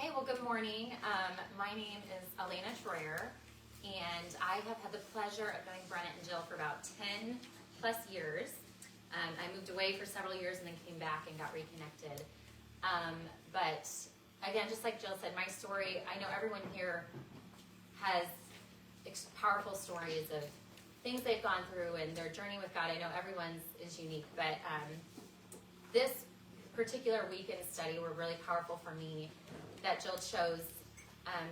Okay, well, good morning. My name is Elena Troyer, and I have had the pleasure of knowing Brennan and Jill for about 10 plus years. I moved away for several years and then came back and got reconnected. But again, just like Jill said, my story, I know everyone here has powerful stories of things they've gone through and their journey with God. I know everyone's is unique, but this particular weekend study were really powerful for me that Jill chose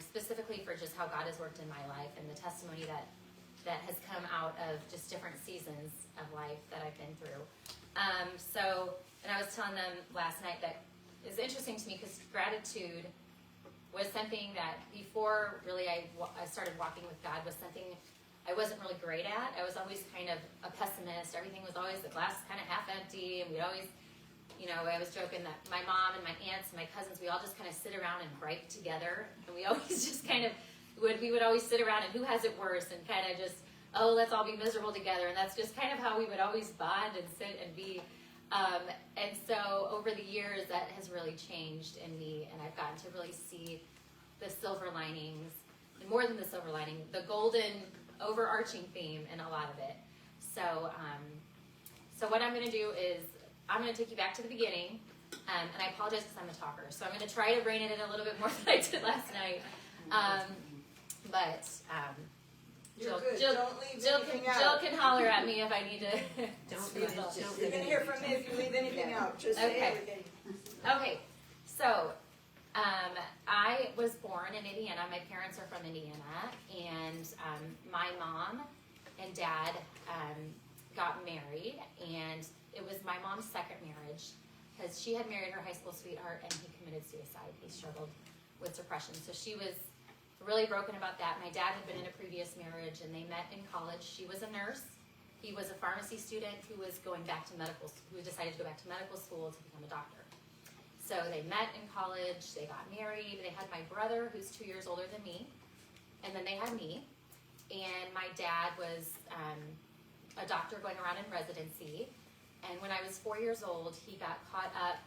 specifically for just how God has worked in my life and the testimony that has come out of just different seasons of life that I've been through. And I was telling them last night that it's interesting to me because gratitude was something that before really I started walking with God was something I wasn't really great at. I was always kind of a pessimist. Everything was always the glass kind of half empty, and we'd always, I was joking that my mom and my aunts and my cousins, we all just kind of sit around and gripe together, and we always just kind of we would always sit around and who has it worse, and kind of just, oh, let's all be miserable together, and that's just kind of how we would always bond and sit and be. And so over the years, that has really changed in me, and I've gotten to really see the silver linings, and more than the silver lining, the golden overarching theme in a lot of it. So what I'm going to do is I'm going to take you back to the beginning, and I apologize because I'm a talker, so I'm going to try to rein it in a little bit more than I did last night. Jill can holler at me if I need to. You're going to hear from me if you leave anything out. Just say everything. Okay, so I was born in Indiana. My parents are from Indiana, and my mom and dad got married, and it was my mom's second marriage because she had married her high school sweetheart, and he committed suicide. He struggled with depression, so she was really broken about that. My dad had been in a previous marriage, and they met in college. She was a nurse. He was a pharmacy student who was going back to medical, who decided to go back to medical school to become a doctor. So they met in college, they got married, they had my brother who's 2 years older than me, and then they had me. And my dad was a doctor going around in residency, and when I was 4 years old, he got caught up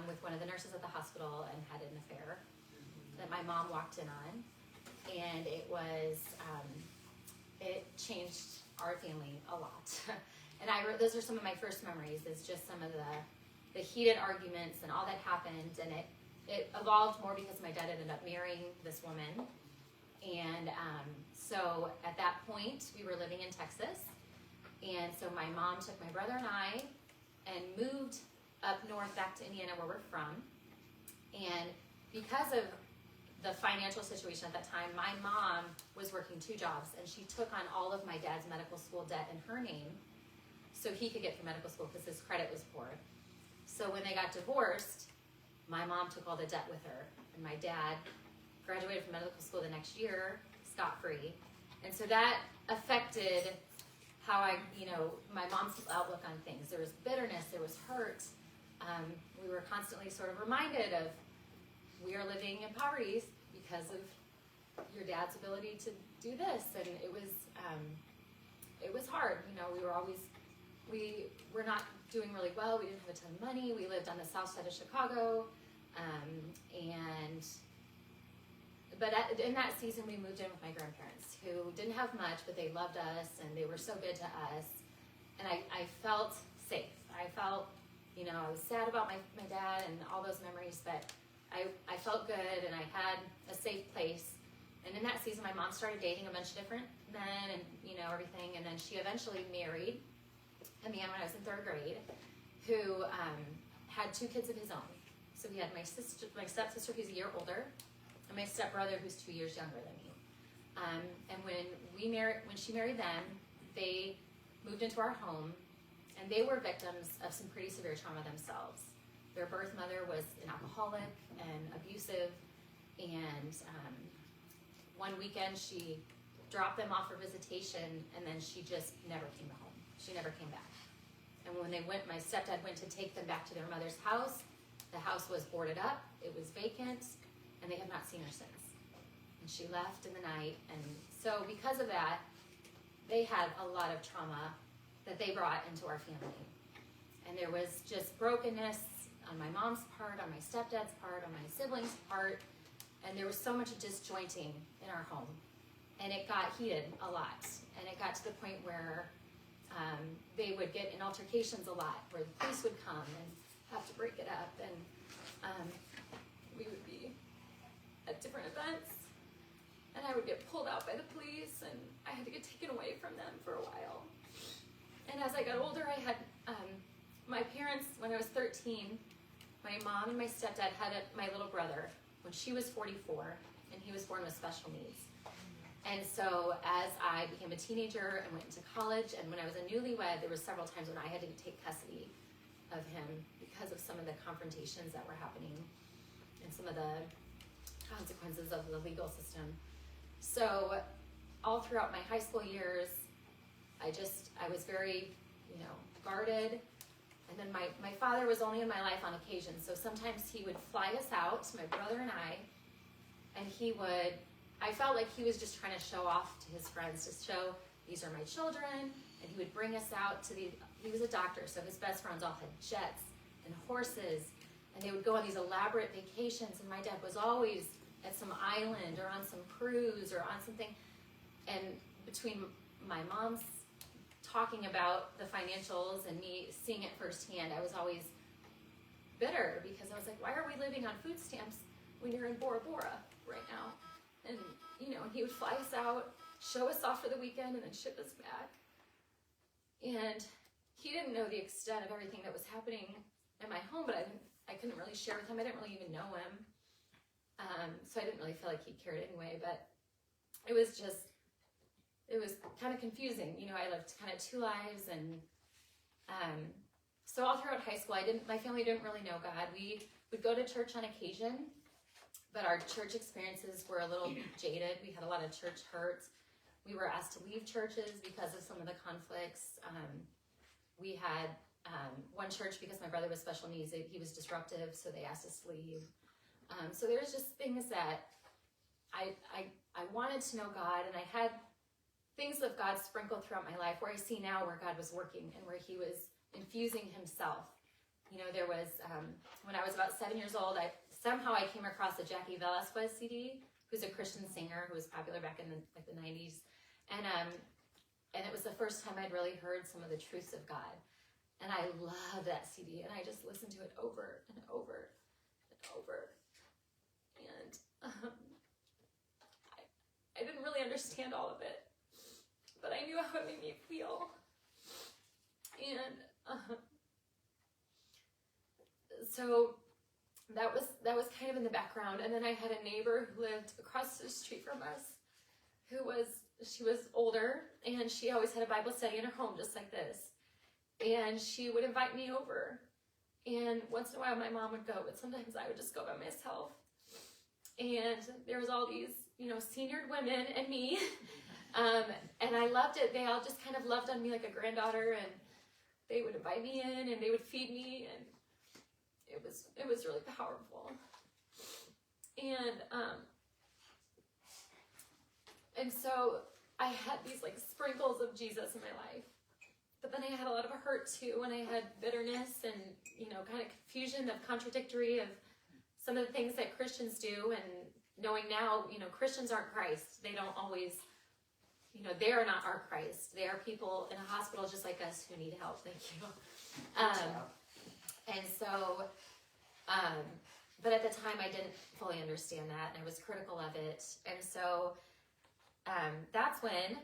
with one of the nurses at the hospital and had an affair that my mom walked in on, and it changed our family a lot. And those are some of my first memories, is just some of the heated arguments and all that happened, and it evolved more because my dad ended up marrying this woman. And so at that point, we were living in Texas, and so my mom took my brother and I and moved up north back to Indiana where we're from. And because of the financial situation at that time, my mom was working 2 jobs, and she took on all of my dad's medical school debt in her name so he could get through medical school because his credit was poor. So when they got divorced, my mom took all the debt with her, and my dad graduated from medical school the next year, scot-free. And so that affected how my mom's outlook on things. There was bitterness, there was hurt. We were constantly sort of reminded of, we are living in poverty because of your dad's ability to do this, and it was hard. We were not doing really well. We didn't have a ton of money. We lived on the south side of Chicago, but in that season we moved in with my grandparents, who didn't have much, but they loved us and they were so good to us, and I felt safe. I felt, I was sad about my dad and all those memories, but I felt good, and I had a safe place. And in that season, my mom started dating a bunch of different men and, everything. And then she eventually married a man when I was in 3rd grade who had 2 kids of his own. So we had my stepsister who's a year older, and my stepbrother who's 2 years younger than me. And when she married them, they moved into our home, and they were victims of some pretty severe trauma themselves. Their birth mother was an alcoholic and abusive, and one weekend she dropped them off for visitation, and then she just never came home. She never came back. And when my stepdad went to take them back to their mother's house, the house was boarded up, it was vacant, and they have not seen her since. And she left in the night, and so because of that, they had a lot of trauma that they brought into our family. And there was just brokenness, on my mom's part, on my stepdad's part, on my siblings' part, and there was so much disjointing in our home. And it got heated a lot, and it got to the point where they would get in altercations a lot, where the police would come and have to break it up, and we would be at different events, and I would get pulled out by the police, and I had to get taken away from them for a while. And as I got older, I had my parents, when I was 13, my mom and my stepdad had my little brother when she was 44, and he was born with special needs. And so as I became a teenager and went into college, and when I was a newlywed, there were several times when I had to take custody of him because of some of the confrontations that were happening and some of the consequences of the legal system. So all throughout my high school years, I was very, guarded. And then my father was only in my life on occasion. So sometimes he would fly us out, my brother and I, and I felt like he was just trying to show off to his friends, to show, these are my children, and he would bring us out to he was a doctor, so his best friends all had jets and horses, and they would go on these elaborate vacations, and my dad was always at some island or on some cruise or on something. And between my mom's talking about the financials and me seeing it firsthand, I was always bitter because I was like, why are we living on food stamps when you're in Bora Bora right now? And, and he would fly us out, show us off for the weekend, and then ship us back. And he didn't know the extent of everything that was happening in my home, but I couldn't really share with him. I didn't really even know him. So I didn't really feel like he cared anyway, but it was kind of confusing. I lived kind of two lives, and so all throughout high school, my family didn't really know God. We would go to church on occasion, but our church experiences were a little jaded. We had a lot of church hurt. We were asked to leave churches because of some of the conflicts. We had one church, because my brother was special needs, he was disruptive, so they asked us to leave. So there's just things that I wanted to know God, and I had things of God sprinkled throughout my life where I see now where God was working and where he was infusing himself. There was, when I was about 7 years old, I came across a Jackie Velasquez CD, who's a Christian singer who was popular back in the 90s. And it was the first time I'd really heard some of the truths of God. And I love that CD, and I just listened to it over and over and over. And I didn't really understand all of it, but I knew how it made me feel. And so that was kind of in the background. And then I had a neighbor who lived across the street from us, she was older, and she always had a Bible study in her home just like this. And she would invite me over. And once in a while my mom would go, but sometimes I would just go by myself. And there was all these, seniored women and me. And I loved it. They all just kind of loved on me like a granddaughter, and they would invite me in and they would feed me, and it was really powerful. And so I had these like sprinkles of Jesus in my life, but then I had a lot of hurt too, and I had bitterness and, kind of confusion of contradictory of some of the things that Christians do, and knowing now, Christians aren't Christ. They don't always, they are not our Christ. They are people in a hospital just like us who need help. Thank you. And so, but at the time I didn't fully understand that, and I was critical of it. And so that's when,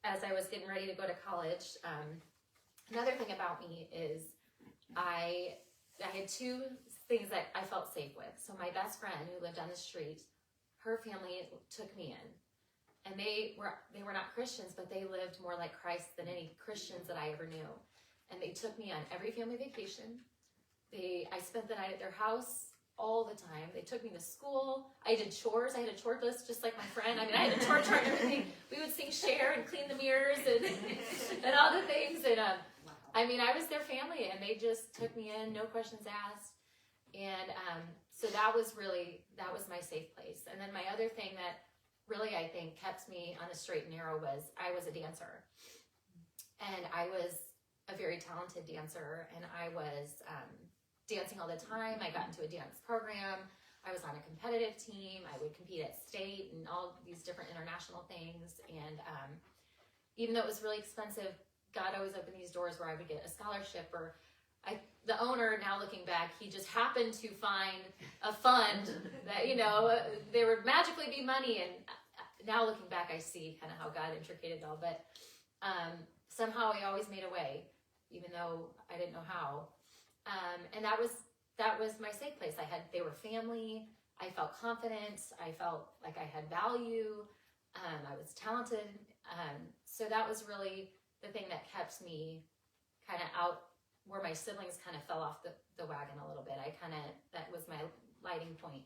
as I was getting ready to go to college, another thing about me is I had two things that I felt safe with. So my best friend who lived on the street, her family took me in. And they were not Christians, but they lived more like Christ than any Christians that I ever knew. And they took me on every family vacation. I spent the night at their house all the time. They took me to school. I did chores. I had a chore list just like my friend. I had a chore chart and everything. We would sing Share and clean the mirrors and all the things. And I was their family, and they just took me in, no questions asked. And so that was my safe place. And then my other thing that really, I think, kept me on a straight and narrow was I was a dancer. And I was a very talented dancer, and I was dancing all the time. I got into a dance program. I was on a competitive team. I would compete at state and all these different international things. And even though it was really expensive, God always opened these doors where I would get a scholarship, or the owner, now looking back, he just happened to find a fund that, there would magically be money. And now looking back, I see kind of how God intricated it all. But somehow he always made a way, even though I didn't know how. And that was my safe place. They were family. I felt confident. I felt like I had value. I was talented. So that was really the thing that kept me kind of out where my siblings kind of fell off the wagon a little bit. That was my lighting point.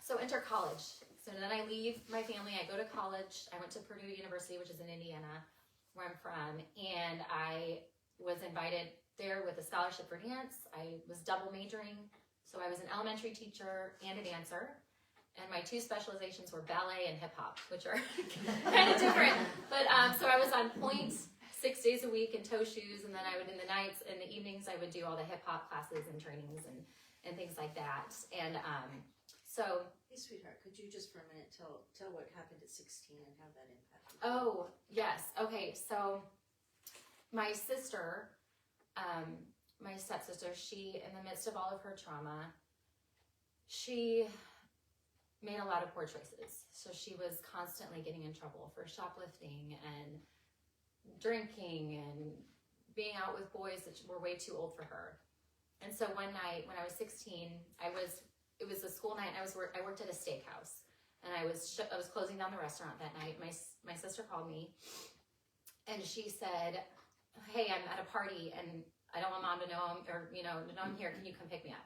So enter college. So then I leave my family. I go to college. I went to Purdue University, which is in Indiana, where I'm from. And I was invited there with a scholarship for dance. I was double majoring. So I was an elementary teacher and a dancer. And my two specializations were ballet and hip hop, which are kind of different. But so I was on point 6 days a week in toe shoes, and then I would, in the nights and the evenings, I would do all the hip hop classes and trainings and things like that. And so. Hey, sweetheart, could you just for a minute tell what happened at 16 and how that impacted you? Oh, yes. Okay, so my sister, my stepsister, she, in the midst of all of her trauma, she made a lot of poor choices. So she was constantly getting in trouble for shoplifting and drinking and being out with boys that were way too old for her. And so one night when I was 16, it was a school night, and I worked at a steakhouse, and I was closing down the restaurant that night. My sister called me, and she said, "Hey, I'm at a party, and I don't want Mom to know I'm here. Can you come pick me up?"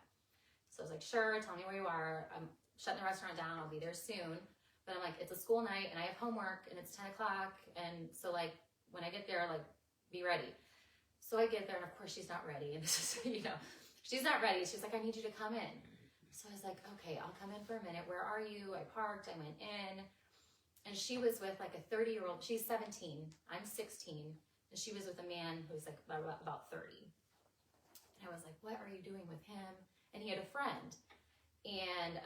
So I was like, "Sure. Tell me where you are. I'm shutting the restaurant down. I'll be there soon." But I'm like, "It's a school night, and I have homework, and it's 10 o'clock, and so like when I get there, like be ready." So I get there, and of course she's not ready, and this is she's not ready. She's like, "I need you to come in." So I was like, "Okay, I'll come in for a minute. Where are you?" I parked, I went in, and she was with like a 30-year-old, she's 17, I'm 16, and she was with a man who was like about 30. And I was like, "What are you doing with him?" And he had a friend, and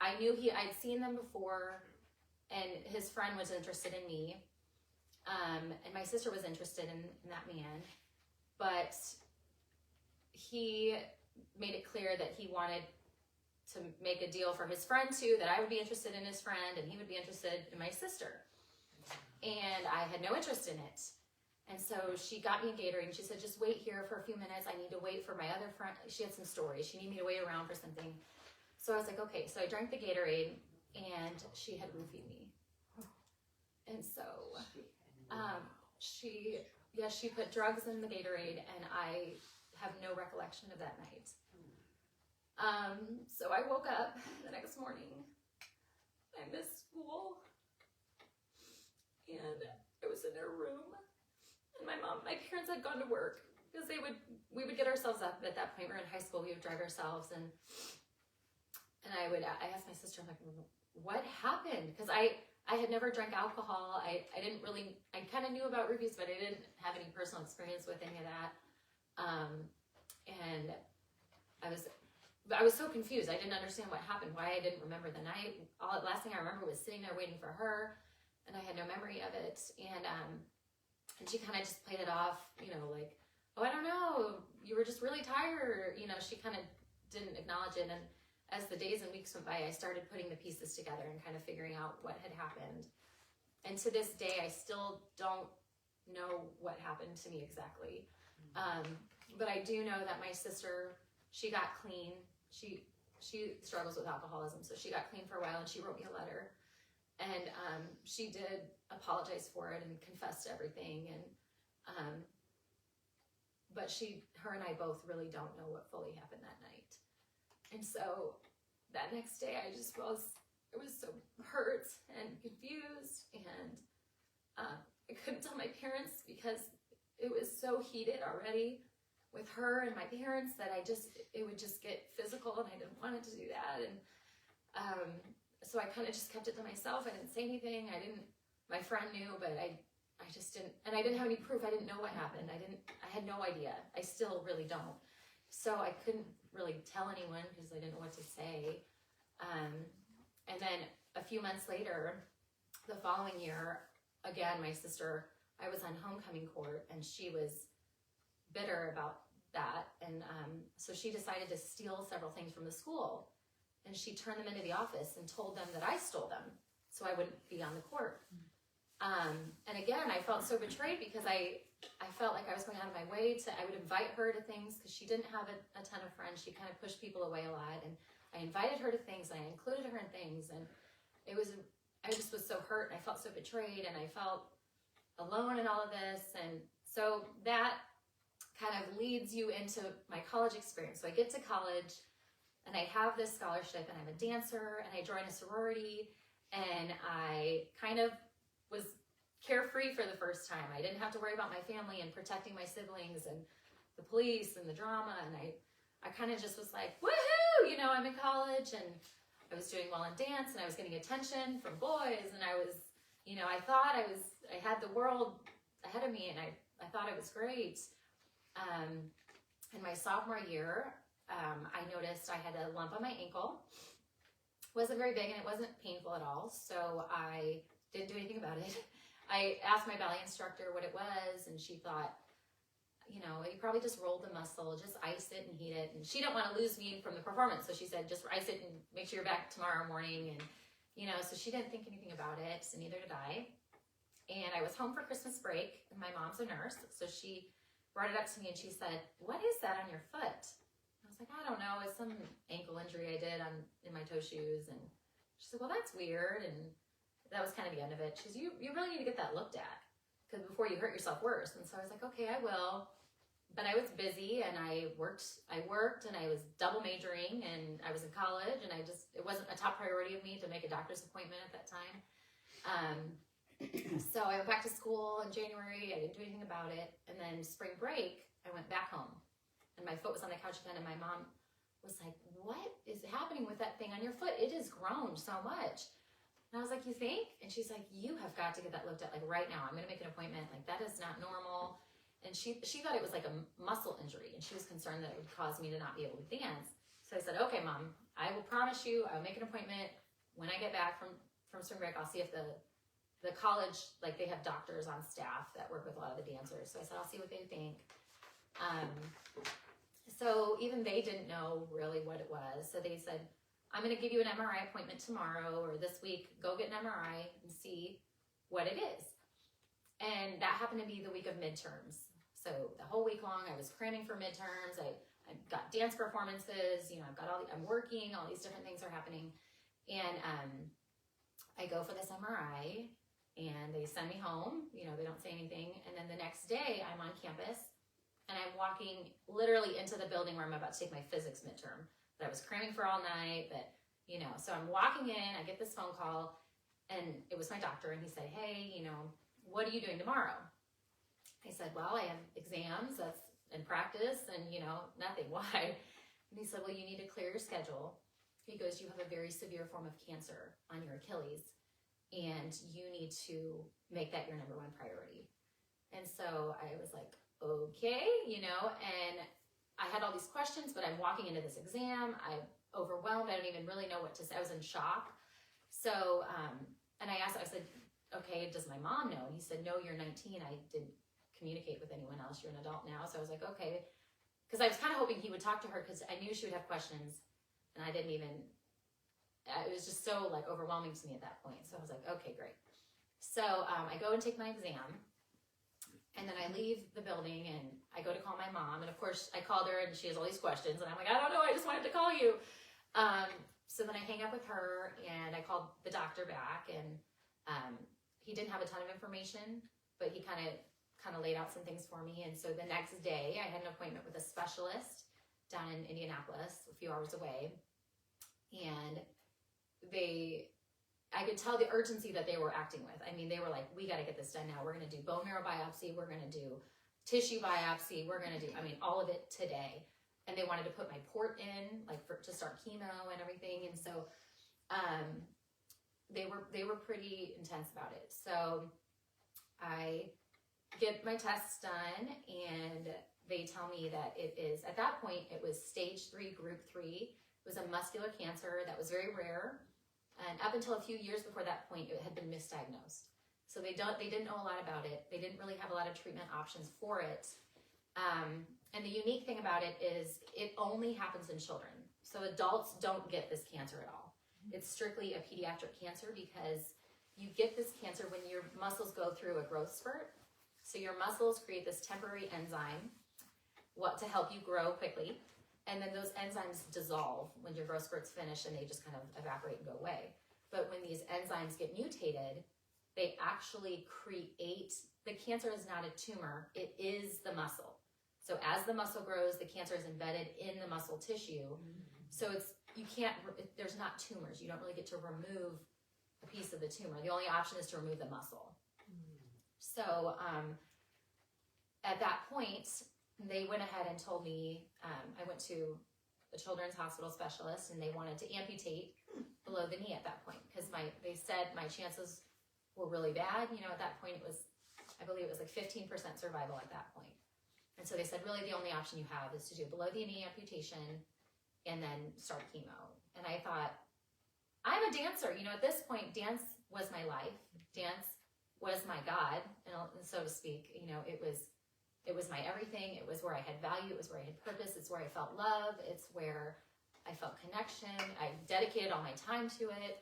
I'd seen them before, and his friend was interested in me, and my sister was interested in that man, but he made it clear that he wanted to make a deal for his friend too, that I would be interested in his friend and he would be interested in my sister. And I had no interest in it. And so she got me a Gatorade, and she said, "Just wait here for a few minutes. I need to wait for my other friend." She had some stories. She needed me to wait around for something. So I was like, okay. So I drank the Gatorade, and she had roofied me. And so she put drugs in the Gatorade, and I have no recollection of that night. So I woke up the next morning. I missed school, and I was in their room, and my parents had gone to work because we would get ourselves up at that point. We were in high school. We would drive ourselves, and I asked my sister, I'm like, "What happened?" Because I had never drank alcohol. I kind of knew about roofies, but I didn't have any personal experience with any of that. And I was so confused. I didn't understand what happened, why I didn't remember the night. Last thing I remember was sitting there waiting for her, and I had no memory of it. And she kind of just played it off, like, "Oh, I don't know, you were just really tired." She kind of didn't acknowledge it. And as the days and weeks went by, I started putting the pieces together and kind of figuring out what had happened. And to this day, I still don't know what happened to me exactly. But I do know that my sister, she got clean. She struggles with alcoholism, so she got clean for a while, and she wrote me a letter. And she did apologize for it and confess to everything. And but her and I both really don't know what fully happened that night. And so that next day, I was so hurt and confused, and I couldn't tell my parents because it was so heated already with her and my parents that it would just get physical, and I didn't want it to do that. And so I kind of just kept it to myself. I didn't say anything. My friend knew, but I just didn't, and I didn't have any proof. I didn't know what happened. I had no idea. I still really don't. So I couldn't really tell anyone because I didn't know what to say. And then a few months later, the following year, again, my sister, I was on homecoming court, and she was bitter about that. And so she decided to steal several things from the school. And she turned them into the office and told them that I stole them so I wouldn't be on the court. And again, I felt so betrayed because I felt like I was going out of my way I would invite her to things because she didn't have a ton of friends. She kind of pushed people away a lot. And I invited her to things and I included her in things. And I just was so hurt and I felt so betrayed and I felt alone in all of this. And so that kind of leads you into my college experience. So I get to college and I have this scholarship and I'm a dancer and I join a sorority and I kind of was carefree for the first time. I didn't have to worry about my family and protecting my siblings and the police and the drama. And I kind of just was like, woohoo, you know, I'm in college and I was doing well in dance and I was getting attention from boys. And I was, you know, I thought I had the world ahead of me and I thought it was great. In my sophomore year, I noticed I had a lump on my ankle. It wasn't very big and it wasn't painful at all. So I didn't do anything about it. I asked my ballet instructor what it was, and she thought, you know, you probably just rolled the muscle, just ice it and heat it. And she didn't want to lose me from the performance, so she said, just ice it and make sure you're back tomorrow morning. And, you know, so she didn't think anything about it, and neither did I. And I was home for Christmas break, and my mom's a nurse, so she brought it up to me, and she said, what is that on your foot? I was like, I don't know, it's some ankle injury I did in my toe shoes. And she said, well, that's weird. And that was kind of the end of it. She said, you really need to get that looked at because before you hurt yourself worse. And so I was like, okay, I will. But I was busy and I worked and I was double majoring and I was in college and it wasn't a top priority of me to make a doctor's appointment at that time. So I went back to school in January. I didn't do anything about it. And then spring break, I went back home and my foot was on the couch again. And my mom was like, what is happening with that thing on your foot? It has grown so much. And I was like, you think? And she's like, you have got to get that looked at like right now. I'm going to make an appointment. Like that is not normal. And she thought it was like a muscle injury and she was concerned that it would cause me to not be able to dance. So I said, okay, Mom, I will promise you I'll make an appointment when I get back from spring break. I'll see if the college, like they have doctors on staff that work with a lot of the dancers. So I said, I'll see what they think. So even they didn't know really what it was. So they said, I'm going to give you an MRI appointment tomorrow or this week. Go get an MRI and see what it is. And that happened to be the week of midterms. So the whole week long, I was cramming for midterms. I got dance performances. You know, I'm working. All these different things are happening. And I go for this MRI, and they send me home. You know, they don't say anything. And then the next day, I'm on campus, and I'm walking literally into the building where I'm about to take my physics midterm. That I was cramming for all night, that, you know, so I'm walking in, I get this phone call, and it was my doctor, and he said, hey, you know, what are you doing tomorrow? I said, well, I have exams, that's in practice, and, you know, nothing. Why? And he said, well, you need to clear your schedule. He goes, you have a very severe form of cancer on your Achilles, and you need to make that your #1 priority. And so I was like, okay, you know, and I had all these questions, but I'm walking into this exam. I'm overwhelmed. I don't even really know what to say. I was in shock. So, and I asked, I said, okay, does my mom know? And he said, no, you're 19. I didn't communicate with anyone else. You're an adult now. So I was like, okay. Because I was kind of hoping he would talk to her because I knew she would have questions. And I didn't even, it was just so like overwhelming to me at that point. So I was like, okay, great. So I go and take my exam. And then I leave the building and I go to call my mom. And of course I called her and she has all these questions. And I'm like, I don't know, I just wanted to call you. So then I hang up with her and I called the doctor back and he didn't have a ton of information, but he kind of laid out some things for me. And so the next day I had an appointment with a specialist down in Indianapolis, a few hours away. And I could tell the urgency that they were acting with. I mean, they were like, we got to get this done now. We're going to do bone marrow biopsy. We're going to do tissue biopsy. We're going to do, all of it today. And they wanted to put my port in, like to start chemo and everything. And so they were pretty intense about it. So I get my tests done, and they tell me that it is, at that point, it was stage 3, group 3. It was a muscular cancer that was very rare. And up until a few years before that point, it had been misdiagnosed. So they didn't know a lot about it. They didn't really have a lot of treatment options for it. And the unique thing about it is it only happens in children. So adults don't get this cancer at all. It's strictly a pediatric cancer because you get this cancer when your muscles go through a growth spurt. So your muscles create this temporary enzyme to help you grow quickly. And then those enzymes dissolve when your growth spurt's finished, and they just kind of evaporate and go away. But when these enzymes get mutated, they actually create, the cancer is not a tumor, it is the muscle. So as the muscle grows, the cancer is embedded in the muscle tissue. So there's not tumors. You don't really get to remove a piece of the tumor. The only option is to remove the muscle. So at that point, they went ahead and told me, I went to a children's hospital specialist, and they wanted to amputate below the knee at that point because they said my chances were really bad. At that point I believe it was like 15% survival at that point. And so they said, really the only option you have is to do below the knee amputation and then start chemo. And I thought, I'm a dancer. At this point, dance was my life. Dance was my God, and so to speak. It was my everything. It was where I had value. It was where I had purpose. It's where I felt love. It's where I felt connection. I dedicated all my time to it.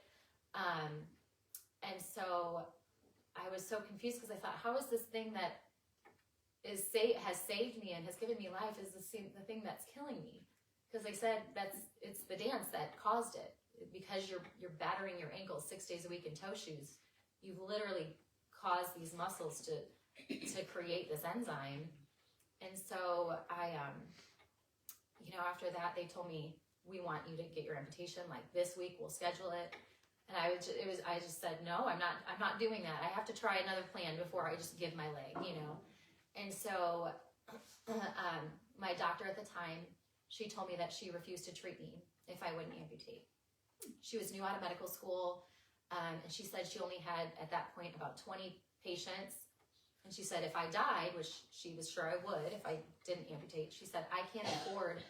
And so I was so confused because I thought, how is this thing that has saved me and has given me life is the thing that's killing me? Because they said it's the dance that caused it. Because you're battering your ankles 6 days a week in toe shoes, you've literally caused these muscles to create this enzyme. And so I, after that, they told me, we want you to get your amputation, like this week, we'll schedule it. And I just said, no, I'm not doing that. I have to try another plan before I just give my leg, And so, my doctor at the time, she told me that she refused to treat me if I wouldn't amputate. She was new out of medical school, and she said she only had, at that point, about 20 patients. And she said, if I died, which she was sure I would if I didn't amputate, she said, I can't afford,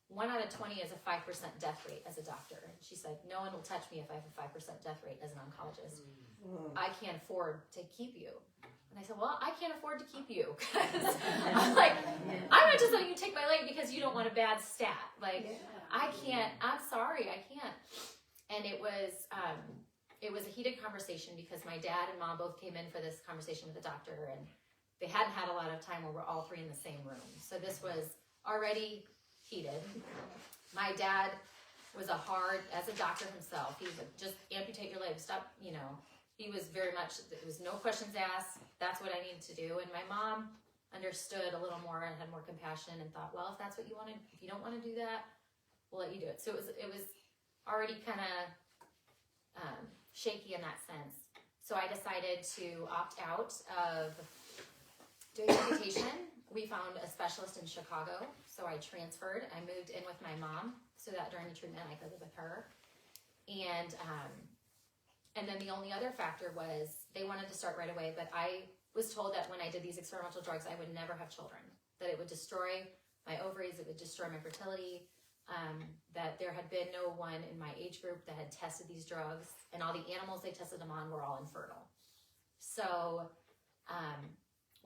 1 out of 20 is a 5% death rate as a doctor. And she said, no one will touch me if I have a 5% death rate as an oncologist. I can't afford to keep you. And I said, well, I can't afford to keep you. Because I'm like, I'm not just letting you take my leg because you don't want a bad stat. I can't, I'm sorry, I can't. And it was a heated conversation because my dad and mom both came in for this conversation with the doctor, and they hadn't had a lot of time where we're all 3 in the same room. So this was already heated. My dad was as a doctor himself, he was like, just amputate your leg, stop, he was very much, there was no questions asked, that's what I needed to do. And my mom understood a little more and had more compassion and thought, well, if that's what you wanted, if you don't want to do that, we'll let you do it. So it was already kind of shaky in that sense. So I decided to opt out of doing amputation. We found a specialist in Chicago, so I transferred. I moved in with my mom so that during the treatment I could live with her. And then the only other factor was they wanted to start right away, but I was told that when I did these experimental drugs, I would never have children, that it would destroy my ovaries, it would destroy my fertility, that there had been no one in my age group that had tested these drugs, and all the animals they tested them on were all infertile. So,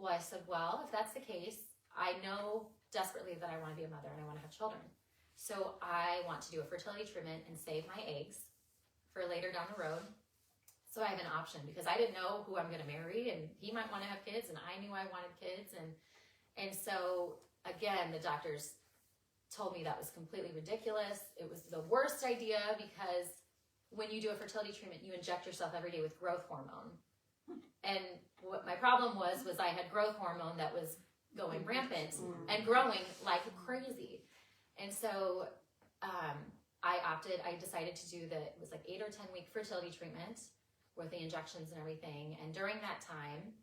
I said, well, if that's the case, I know desperately that I want to be a mother and I want to have children. So I want to do a fertility treatment and save my eggs for later down the road. So I have an option because I didn't know who I'm going to marry, and he might want to have kids, and I knew I wanted kids. And so, again, the doctors told me that was completely ridiculous. It was the worst idea because when you do a fertility treatment, you inject yourself every day with growth hormone. And what my problem was I had growth hormone that was going rampant and growing like crazy. And so I decided to do it was like 8 or 10 week fertility treatment with the injections and everything. And during that time,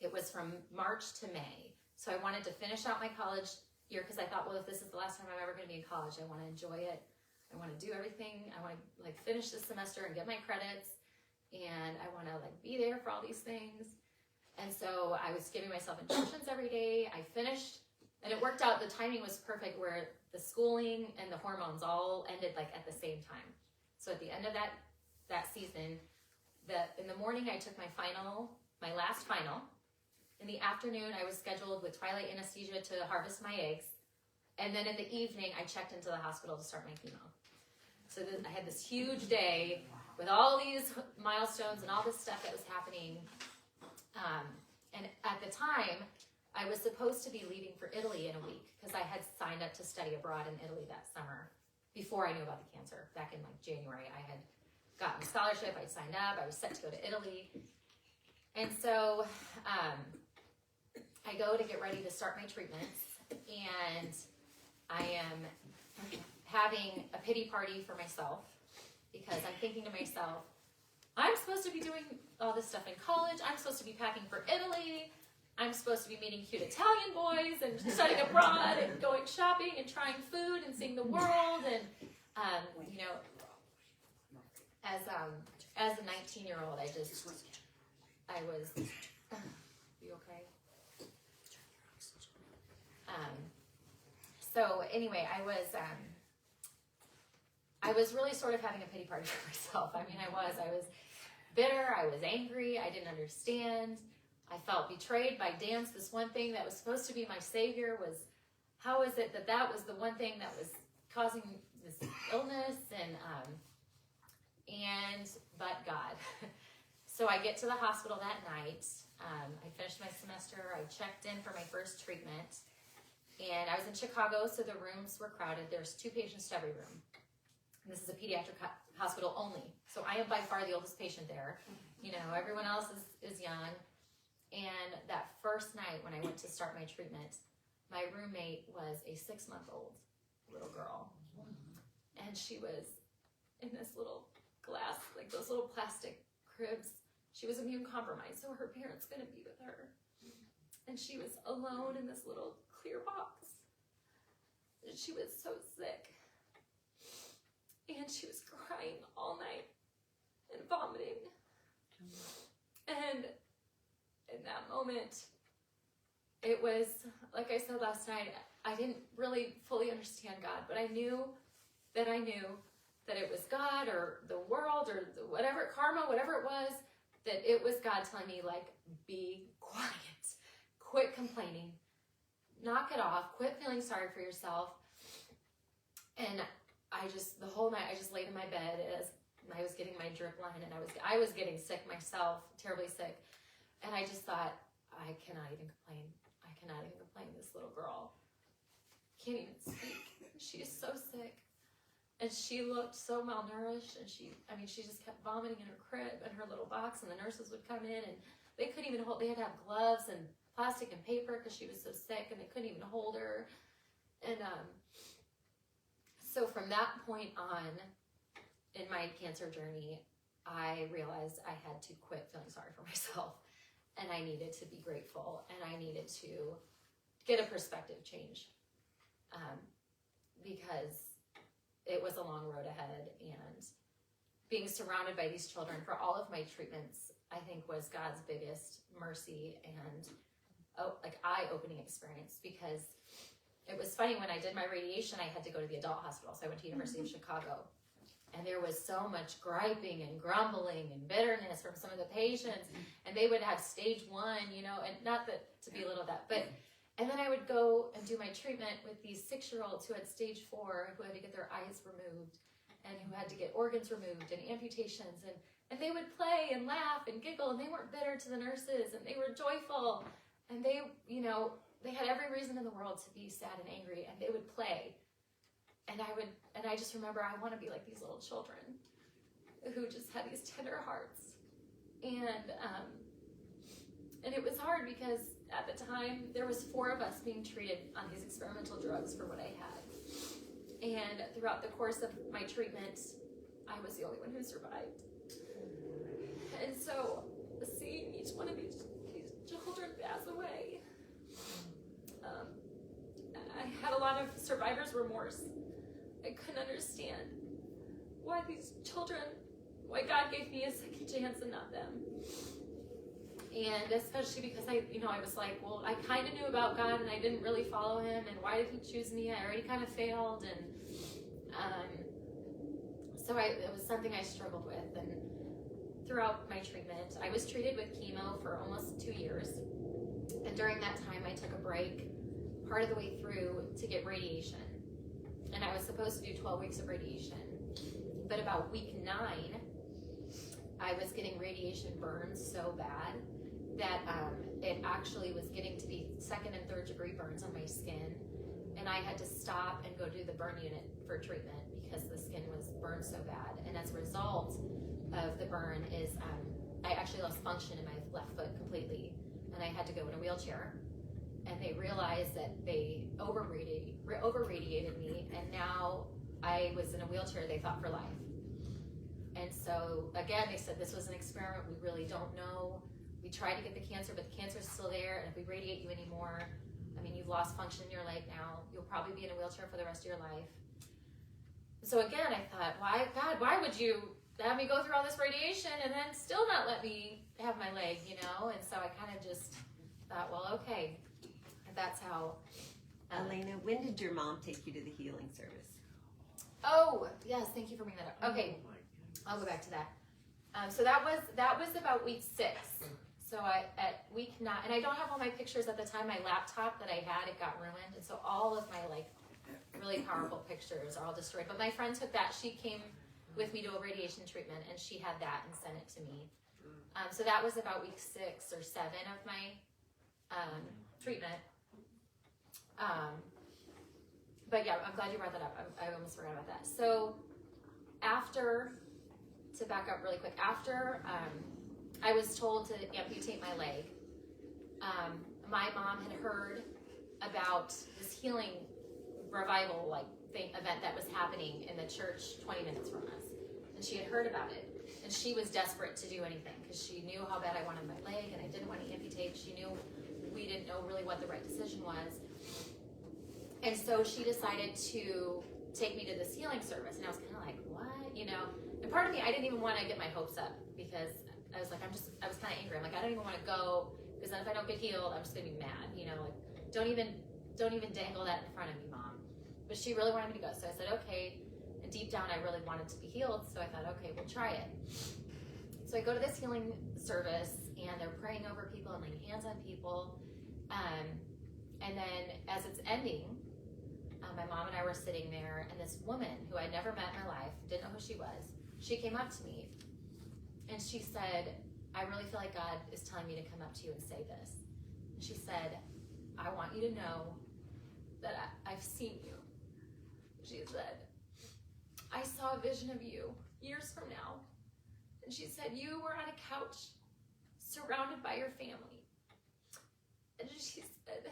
it was from March to May. So I wanted to finish out my college year because I thought, well, if this is the last time I'm ever going to be in college, I want to enjoy it. I want to do everything. I want to finish this semester and get my credits. And I want to be there for all these things. And so I was giving myself injections every day. I finished, and it worked out. The timing was perfect where the schooling and the hormones all ended like at the same time. So at the end of that season, in the morning I took my last final. In the afternoon, I was scheduled with twilight anesthesia to harvest my eggs. And then in the evening, I checked into the hospital to start my chemo. So I had this huge day with all these milestones and all this stuff that was happening. And at the time, I was supposed to be leaving for Italy in a week because I had signed up to study abroad in Italy that summer before I knew about the cancer. Back in like January, I had gotten a scholarship, I signed up, I was set to go to Italy. And so I go to get ready to start my treatments, and I am having a pity party for myself because I'm thinking to myself, I'm supposed to be doing all this stuff in college. I'm supposed to be packing for Italy. I'm supposed to be meeting cute Italian boys and studying abroad and going shopping and trying food and seeing the world. And, you know, as a 19-year-old, I was, you okay? So anyway, I was really sort of having a pity party for myself. I mean, I was bitter, I was angry, I didn't understand. I felt betrayed by dance. This one thing that was supposed to be my savior was, how is it that was the one thing that was causing this illness? But God. So I get to the hospital that night. I finished my semester. I checked in for my first treatment. And I was in Chicago, so the rooms were crowded. There's 2 patients to every room. And this is a pediatric hospital only. So I am by far the oldest patient there. You know, everyone else is young. And that first night when I went to start my treatment, my roommate was a 6-month-old little girl. And she was in this little glass, like those little plastic cribs. She was immune compromised, so her parents couldn't be with her. And she was alone in this little clear box. And she was so sick. And she was crying all night and vomiting. And in that moment, it was, like I said last night, I didn't really fully understand God, but I knew that it was God or the world or whatever, karma, whatever it was, that it was God telling me, like, be quiet, quit complaining, knock it off, quit feeling sorry for yourself. And the whole night, I just laid in my bed as I was getting my drip line, and I was getting sick myself, terribly sick. And I just thought, I cannot even complain. I cannot even complain. This little girl can't even speak. She is so sick. And she looked so malnourished, and she just kept vomiting in her crib and her little box, and the nurses would come in, and they couldn't even they had to have gloves and plastic and paper because she was so sick, and they couldn't even hold her. And so from that point on in my cancer journey, I realized I had to quit feeling sorry for myself, and I needed to be grateful, and I needed to get a perspective change, because it was a long road ahead, and being surrounded by these children for all of my treatments, I think, was God's biggest mercy and eye-opening experience. Because it was funny, when I did my radiation, I had to go to the adult hospital, so I went to University of Chicago, and there was so much griping and grumbling and bitterness from some of the patients, and they would have stage 1, and not that to belittle that, but. And then I would go and do my treatment with these 6-year-olds who had stage 4, who had to get their eyes removed, and who had to get organs removed and amputations. And they would play and laugh and giggle, and they weren't bitter to the nurses, and they were joyful. And they had every reason in the world to be sad and angry, and they would play. And I just remember, I want to be like these little children who just had these tender hearts. And it was hard because at the time there was 4 of us being treated on these experimental drugs for what I had. And throughout the course of my treatment, I was the only one who survived. And so seeing each one of these children pass away, I had a lot of survivor's remorse. I couldn't understand why God gave me a second chance and not them. And especially because I was like, well, I kind of knew about God and I didn't really follow him, and why did he choose me? I already kind of failed, and so it was something I struggled with. And throughout my treatment, I was treated with chemo for almost 2 years, and during that time I took a break part of the way through to get radiation, and I was supposed to do 12 weeks of radiation, but about week 9 I was getting radiation burns so bad that it actually was getting to be 2nd and 3rd degree burns on my skin, and I had to stop and go do the burn unit for treatment because the skin was burned so bad. And as a result of the burn is I actually lost function in my left foot completely, and I had to go in a wheelchair. And they realized that they over-radiated me, and now I was in a wheelchair, they thought, for life. And so again, they said this was an experiment, we really don't know. We tried to get the cancer, but the cancer's still there, and if we radiate you anymore, I mean, you've lost function in your leg now, you'll probably be in a wheelchair for the rest of your life. So again, I thought, why would you have me go through all this radiation and then still not let me have my leg, you know? And so I kind of just thought, well, okay, that's how. Elena, when did your mom take you to the healing service? Oh, yes, thank you for bringing that up. Okay, I'll go back to that. So that was about week 6. So at week 9, and I don't have all my pictures at the time. My laptop that I had, it got ruined, and so all of my really powerful pictures are all destroyed. But my friend took that. She came with me to a radiation treatment, and she had that and sent it to me. So that was about week 6 or 7 of my treatment. But yeah, I'm glad you brought that up. I almost forgot about that. So to back up really quick, after I was told to amputate my leg, my mom had heard about this healing revival event that was happening in the church 20 minutes from us. And she had heard about it. And she was desperate to do anything because she knew how bad I wanted my leg and I didn't want to amputate. She knew we didn't know really what the right decision was. And so she decided to take me to this healing service. And I was kind of like, what? You know? And part of me, I didn't even want to get my hopes up because I was like, I was kind of angry. I'm like, I don't even want to go because then if I don't get healed, I'm just going to be mad. You know, like, don't even dangle that in front of me, Mom. But she really wanted me to go. So I said, okay. And deep down, I really wanted to be healed. So I thought, okay, we'll try it. So I go to this healing service and they're praying over people and laying hands on people. And then as it's ending, my mom and I were sitting there, and this woman who I'd never met in my life, didn't know who she was, she came up to me and she said, I really feel like God is telling me to come up to you and say this. And she said, I want you to know that I've seen you. She said, I saw a vision of you years from now. And she said, you were on a couch surrounded by your family. And she said,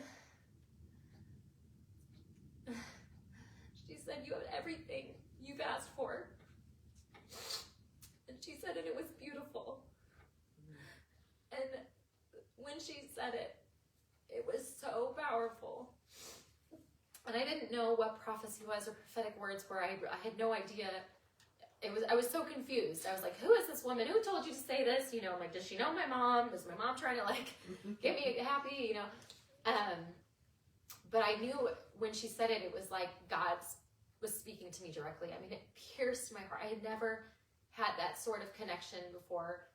you have everything you've asked for. And she said, and it was beautiful. And when she said it, it was so powerful. And I didn't know what prophecy was or prophetic words were. I had no idea. I was so confused. I was like, who is this woman? Who told you to say this? You know, I'm like, does she know my mom? Is my mom trying to get me happy? You know? But I knew when she said it, it was like God was speaking to me directly. I mean, it pierced my heart. I had never had that sort of connection before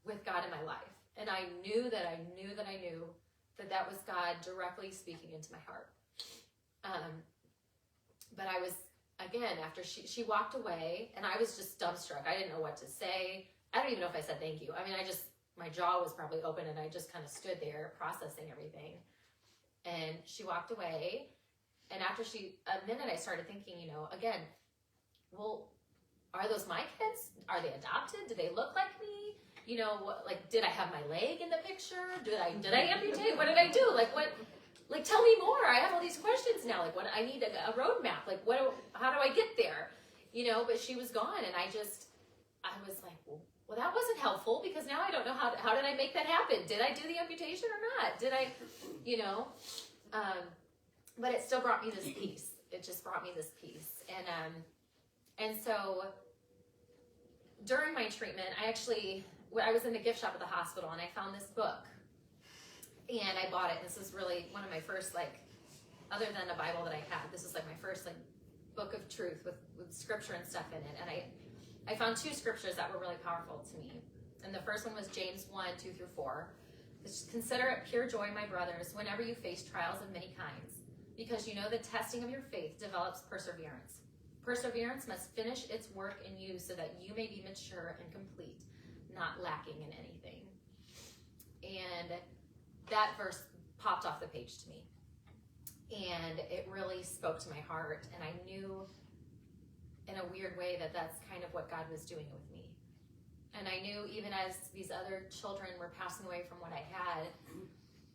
with God in my life. And I knew that I knew that was God directly speaking into my heart. But I was, again, after she walked away, and I was just dumbstruck. I didn't know what to say. I don't even know if I said thank you. I mean, my jaw was probably open, and I just kind of stood there processing everything. And she walked away, and after a minute, I started thinking, you know, again, well, are those my kids? Are they adopted? Do they look like me? You know, did I have my leg in the picture? Did I amputate? What did I do? Tell me more. I have all these questions now. I need a roadmap. How do I get there? You know, but she was gone, and I was like, well, that wasn't helpful because now I don't know how did I make that happen? Did I do the amputation or not? Did I, you know? But it still brought me this peace. It just brought me this peace. And so during my treatment, I actually I was in the gift shop at the hospital and I found this book and I bought it. This is really one of my first, like, other than a Bible that I had, this is like my first like book of truth with scripture and stuff in it. And I found two scriptures that were really powerful to me. And the first one was James 1:2-4. Consider it pure joy, my brothers, whenever you face trials of many kinds, because you know the testing of your faith develops perseverance. Perseverance must finish its work in you so that you may be mature and complete, not lacking in anything. And that verse popped off the page to me. And it really spoke to my heart. And I knew in a weird way that that's kind of what God was doing with me. And I knew even as these other children were passing away from what I had,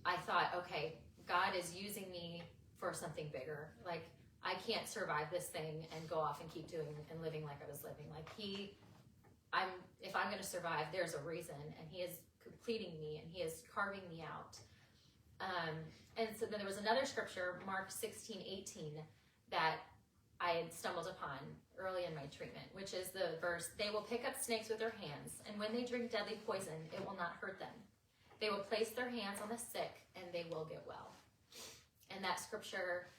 I thought, okay, God is using me for something bigger. Like, I can't survive this thing and go off and keep doing and living like I was living. Like, if I'm going to survive, there's a reason, and He is completing me, and He is carving me out. And so then there was another scripture, Mark 16:18, that I had stumbled upon early in my treatment, which is the verse, they will pick up snakes with their hands, and when they drink deadly poison, it will not hurt them. They will place their hands on the sick, and they will get well. And that scripture,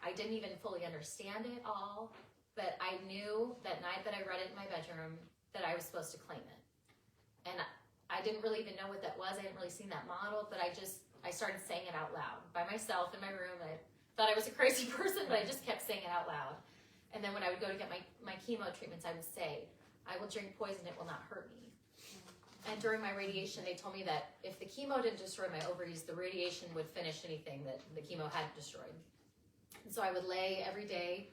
I didn't even fully understand it all, but I knew that night that I read it in my bedroom that I was supposed to claim it. And I didn't really even know what that was. I hadn't really seen that model, but I started saying it out loud by myself in my room. I thought I was a crazy person, but I just kept saying it out loud. And then when I would go to get my chemo treatments, I would say, I will drink poison, it will not hurt me. And during my radiation, they told me that if the chemo didn't destroy my ovaries, the radiation would finish anything that the chemo hadn't destroyed. And so I would lay every day,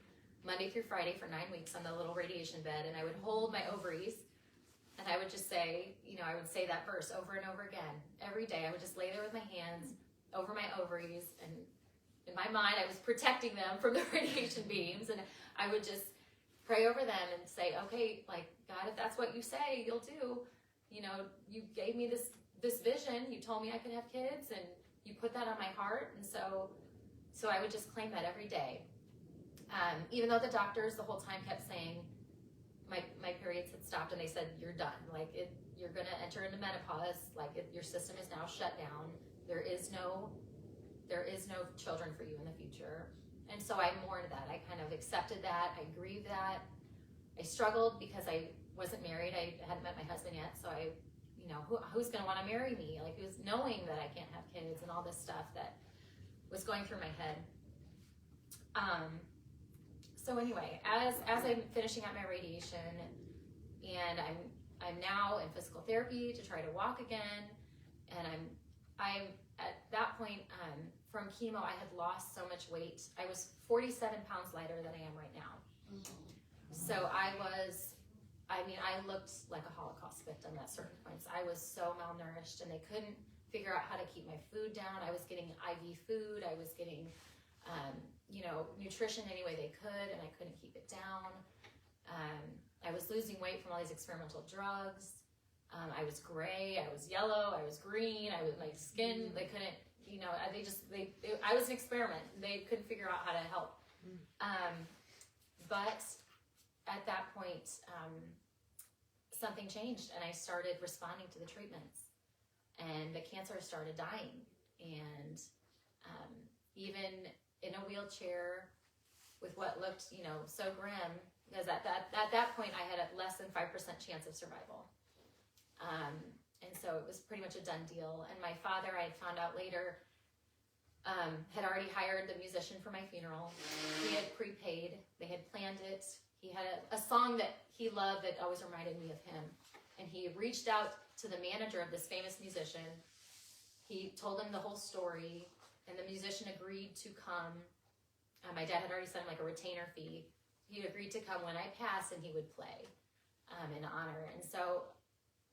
Monday through Friday for 9 weeks on the little radiation bed, and I would hold my ovaries, and I would just say, I would say that verse over and over again. Every day, I would just lay there with my hands over my ovaries, and in my mind, I was protecting them from the radiation beams, and I would just pray over them and say, okay, like, God, if that's what you say, you'll do. You gave me this vision. You told me I could have kids, and you put that on my heart, and so I would just claim that every day. Even though the doctors the whole time kept saying my periods had stopped, and they said, you're done. Like, you're going to enter into menopause. Like, your system is now shut down. There is no children for you in the future. And so I mourned that. I kind of accepted that. I grieved that. I struggled because I wasn't married. I hadn't met my husband yet. So who's going to want to marry me? Like, who's knowing that I can't have kids and all this stuff that was going through my head. So anyway, as I'm finishing out my radiation, and I'm now in physical therapy to try to walk again, and I'm at that point from chemo, I had lost so much weight. I was 47 pounds lighter than I am right now. So I looked like a Holocaust victim at certain points. I was so malnourished, and they couldn't figure out how to keep my food down. I was getting IV food. I was getting, nutrition any way they could, and I couldn't keep it down. I was losing weight from all these experimental drugs. I was gray. I was yellow. I was green. My skin. They couldn't. I was an experiment. They couldn't figure out how to help. But at that point, something changed, and I started responding to the treatments, and the cancer started dying. And even in a wheelchair with what looked, so grim, because at that point I had a less than 5% chance of survival. And so it was pretty much a done deal. And my father, I had found out later, had already hired the musician for my funeral. He had prepaid. They had planned it. He had a song that he loved that always reminded me of him. And he reached out to the manager of this famous musician. He told him the whole story, and the musician agreed to come. My dad had already sent him like a retainer fee. He agreed to come when I passed, and he would play in honor. And so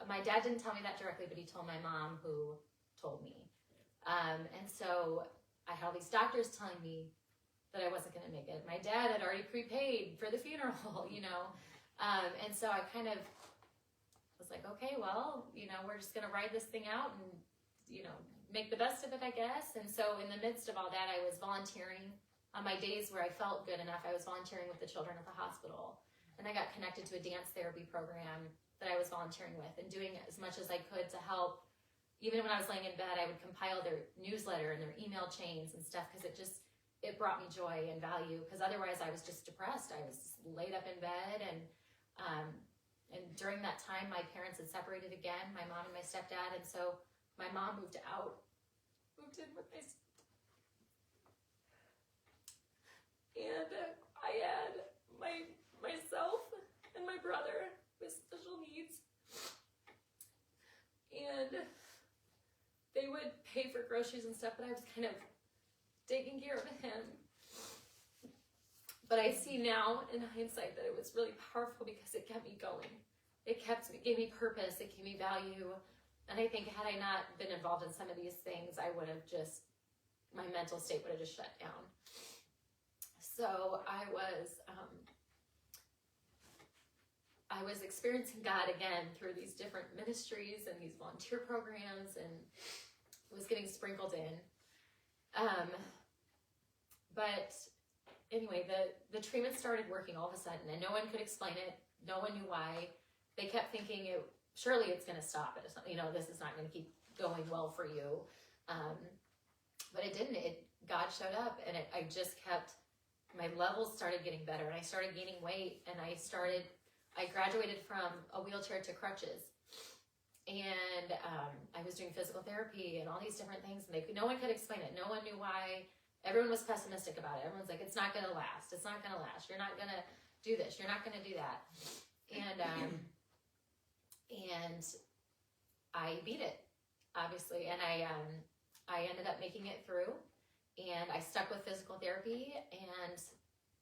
my dad didn't tell me that directly, but he told my mom, who told me. And so I had all these doctors telling me that I wasn't going to make it. My dad had already prepaid for the funeral, and so I kind of was like, okay, well, we're just going to ride this thing out and, make the best of it, I guess. And so in the midst of all that, I was volunteering on my days where I felt good enough. I was volunteering with the children at the hospital, and I got connected to a dance therapy program that I was volunteering with and doing as much as I could to help. Even when I was laying in bed, I would compile their newsletter and their email chains and stuff because it brought me joy and value, because otherwise I was just depressed. I was laid up in bed, and during that time my parents had separated again, my mom and my stepdad, and so my mom moved in with my and I had myself and my brother with special needs, and they would pay for groceries and stuff, but I was kind of taking care of him. But I see now in hindsight that it was really powerful because it kept me going. It gave me purpose, it gave me value. And I think had I not been involved in some of these things, I would have my mental state would have just shut down. So I was experiencing God again through these different ministries and these volunteer programs, and was getting sprinkled in. But anyway, the treatment started working all of a sudden, and no one could explain it. No one knew why. They kept thinking surely it's going to stop it. This is not going to keep going well for you. But it didn't. God showed up, and my levels started getting better, and I started gaining weight, and I graduated from a wheelchair to crutches. And I was doing physical therapy and all these different things, and no one could explain it. No one knew why. Everyone was pessimistic about it. Everyone's like, it's not going to last. It's not going to last. You're not going to do this. You're not going to do that. And I beat it, obviously. And I ended up making it through, and I stuck with physical therapy. And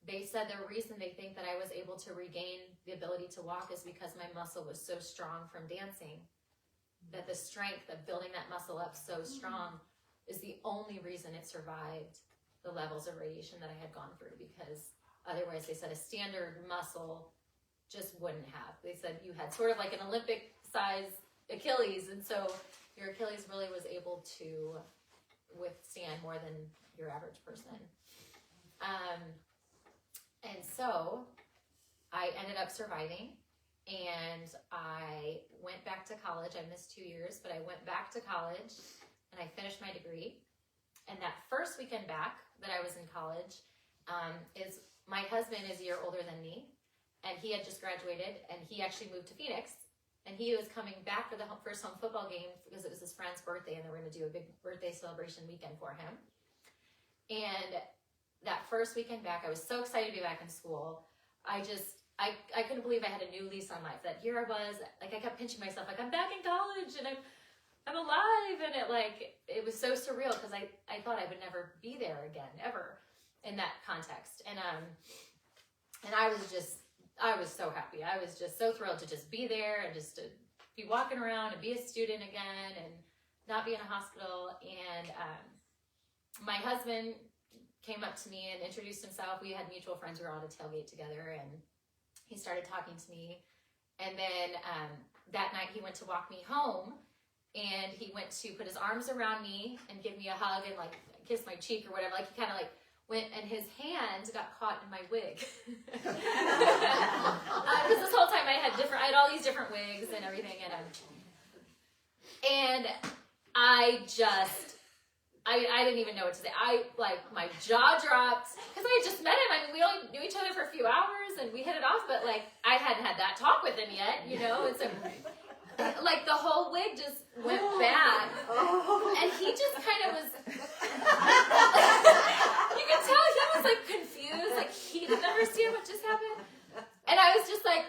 they said the reason they think that I was able to regain the ability to walk is because my muscle was so strong from dancing. That the strength of building that muscle up so strong is the only reason it survived the levels of radiation that I had gone through, because otherwise they said a standard muscle just wouldn't have. They said you had sort of like an Olympic size Achilles, and so your Achilles really was able to withstand more than your average person. And so I ended up surviving. And I went back to college. I missed 2 years, but I went back to college and I finished my degree. And that first weekend back that I was in college, is my husband is a year older than me, and he had just graduated, and he actually moved to Phoenix, and he was coming back for the first home football game because it was his friend's birthday, and they were going to do a big birthday celebration weekend for him. And that first weekend back, I was so excited to be back in school. I couldn't believe I had a new lease on life. That here I was, like I kept pinching myself, like I'm back in college and I'm alive, and it was so surreal because I thought I would never be there again, ever, in that context. And I was so happy. I was just so thrilled to just be there and just to be walking around and be a student again and not be in a hospital. And my husband came up to me and introduced himself. We had mutual friends. We were all at a tailgate together, and he started talking to me. And then that night he went to walk me home, and he went to put his arms around me and give me a hug and like kiss my cheek or whatever. Like he kind of like went, and his hand got caught in my wig. Because this whole time I had all these different wigs and everything, and I didn't even know what to say. My jaw dropped because I had just met him. I mean, we only knew each other for a few hours and we hit it off, but like I hadn't had that talk with him yet, you know. And so, like the whole wig just went back, and he just kind of was. You could tell he was like confused, like he didn't understand what just happened, and I was just like,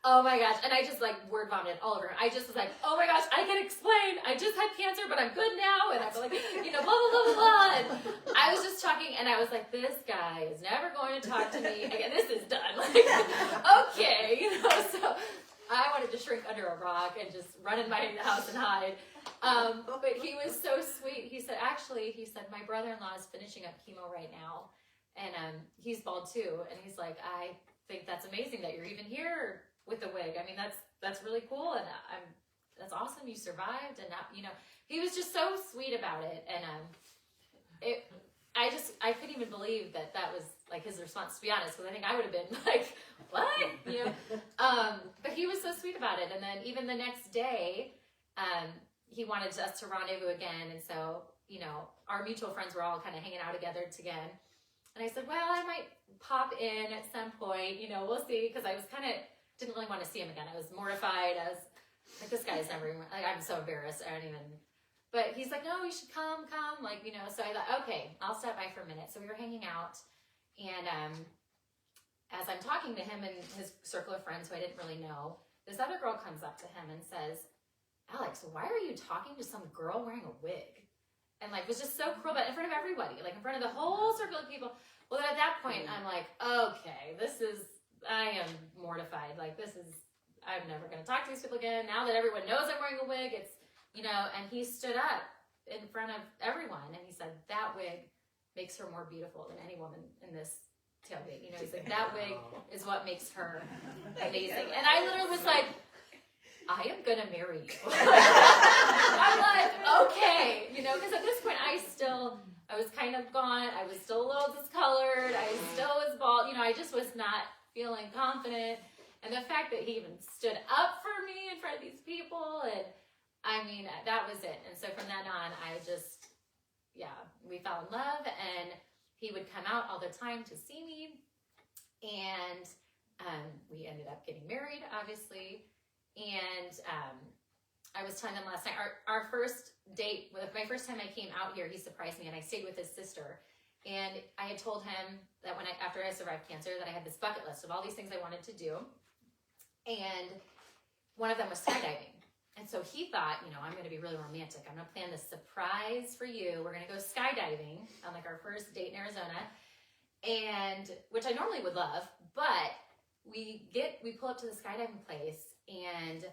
oh my gosh. And I just like word vomited all over him. I just was like, oh my gosh, I can explain. I just had cancer, but I'm good now. And I'm like, you know, blah, blah, blah, blah, blah. And I was just talking, and I was like, this guy is never going to talk to me again. This is done. Like, okay, you know, so I wanted to shrink under a rock and just run in my house and hide. But he was so sweet. He said, my brother-in-law is finishing up chemo right now. And he's bald too. And he's like, I think that's amazing that you're even here with the wig. I mean, that's really cool, and that's awesome. You survived, and now, you know, he was just so sweet about it, and I couldn't even believe that was like his response, to be honest, because I think I would have been like, what, you know, but he was so sweet about it. And then even the next day, he wanted us to rendezvous again. And so, you know, our mutual friends were all kind of hanging out together again. And I said, well, I might pop in at some point, you know, we'll see. Because I was didn't really want to see him again. I was mortified. I was like, this guy's never even, like, I'm so embarrassed. I don't even, but he's like, no, you should come. Like, you know, so I thought, okay, I'll stop by for a minute. So we were hanging out. And as I'm talking to him and his circle of friends who I didn't really know, this other girl comes up to him and says, Alex, why are you talking to some girl wearing a wig? And like, was just so cruel, but in front of everybody, like in front of the whole circle of people. Well, at that point, I'm like, okay, I am mortified. Like, I'm never going to talk to these people again. Now that everyone knows I'm wearing a wig, it's, you know, and he stood up in front of everyone and he said, that wig makes her more beautiful than any woman in this tailgate. You know, he's like, that wig is what makes her amazing. And I literally was like, I am going to marry you. I'm like, okay, you know, because at this point I was kind of gone. I was still a little discolored. I still was bald. You know, I just was not feeling confident. And the fact that he even stood up for me in front of these people, and I mean, that was it. And so from then on, we fell in love, and he would come out all the time to see me. And we ended up getting married, obviously. And I was telling them last night, our first date, my first time I came out here, he surprised me, and I stayed with his sister. And I had told him that after I survived cancer, that I had this bucket list of all these things I wanted to do. And one of them was skydiving. And so he thought, you know, I'm going to be really romantic. I'm going to plan this surprise for you. We're going to go skydiving on like our first date in Arizona, and which I normally would love, but we pull up to the skydiving place, and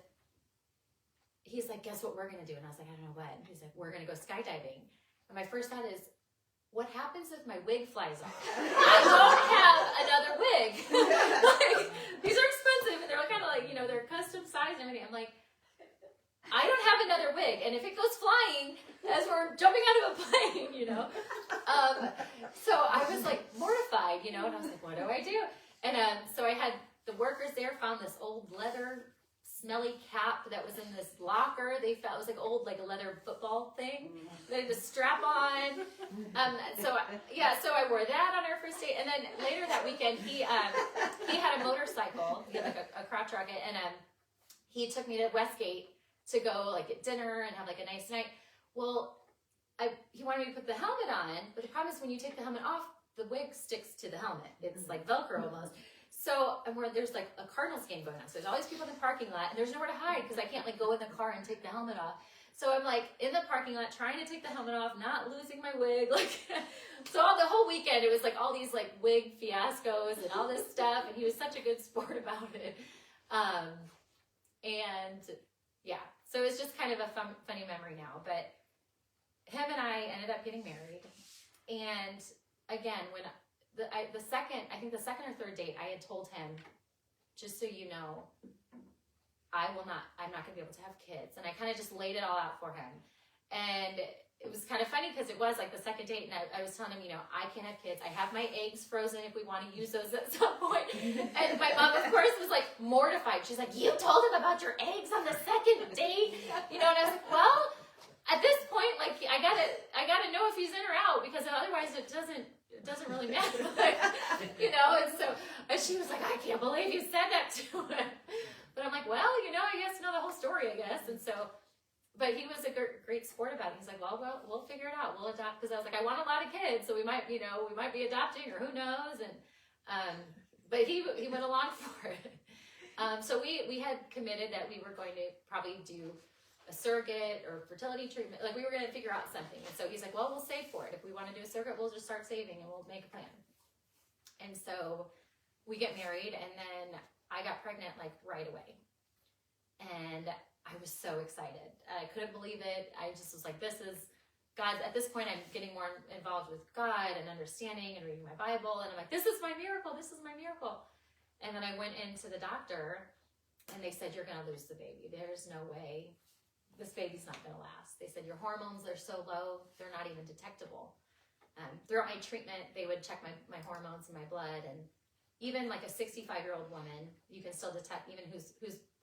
he's like, guess what we're going to do? And I was like, I don't know what. And he's like, we're going to go skydiving. And my first thought is, what happens if my wig flies off? I don't have another wig. Like, these are expensive, and they're kind of like, you know, they're custom sized and everything. I'm like, I don't have another wig, and if it goes flying as we're jumping out of a plane, you know. So I was like mortified, you know, and I was like, what do I do? And so I had the workers there found this old leather smelly cap that was in this locker. They felt it was like old, like a leather football thing that I had to strap on. So I wore that on our first date, and then later that weekend he had a motorcycle. He had like a crotch rocket, and he took me to Westgate to go like get dinner and have like a nice night. Well, he wanted me to put the helmet on, but the problem is when you take the helmet off, the wig sticks to the helmet. It's like Velcro almost. So there's like a Cardinals game going on. So there's all these people in the parking lot, and there's nowhere to hide because I can't like go in the car and take the helmet off. So I'm like in the parking lot trying to take the helmet off, not losing my wig. Like, so the whole weekend it was like all these like wig fiascos and all this stuff. And he was such a good sport about it. And yeah, so it's just kind of a funny memory now. But him and I ended up getting married. And again, when the second or third date, I had told him, just so you know, I'm not going to be able to have kids. And I kind of just laid it all out for him. And it was kind of funny because it was like the second date, and I was telling him, you know, I can't have kids. I have my eggs frozen if we want to use those at some point. And my mom, of course, was like mortified. She's like, you told him about your eggs on the second date? You know, and I was like, well, at this point, like, I gotta know if he's in or out, because otherwise it doesn't really matter. Like, you know, and so she was like, I can't believe you said that to him. But I'm like, well, you know, I guess know the whole story, I guess. And so, but he was a great sport about it. He's like, well, we'll figure it out. We'll adopt, because I was like, I want a lot of kids, so we might be adopting, or who knows. And but he went along for it. So we had committed that we were going to probably do a surrogate or fertility treatment. Like, we were going to figure out something. And so he's like, well, we'll save for it. If we want to do a surrogate, we'll just start saving and we'll make a plan. And so we get married, and then I got pregnant like right away. And I was so excited. I couldn't believe it. I just was like, this is God. At this point, I'm getting more involved with God and understanding and reading my Bible. And I'm like, this is my miracle. This is my miracle. And then I went into the doctor, and they said, you're going to lose the baby. There's no way. This baby's not going to last. They said, your hormones are so low, they're not even detectable. Throughout my treatment, they would check my hormones in my blood, and even like a 65-year-old woman, you can still detect, even who's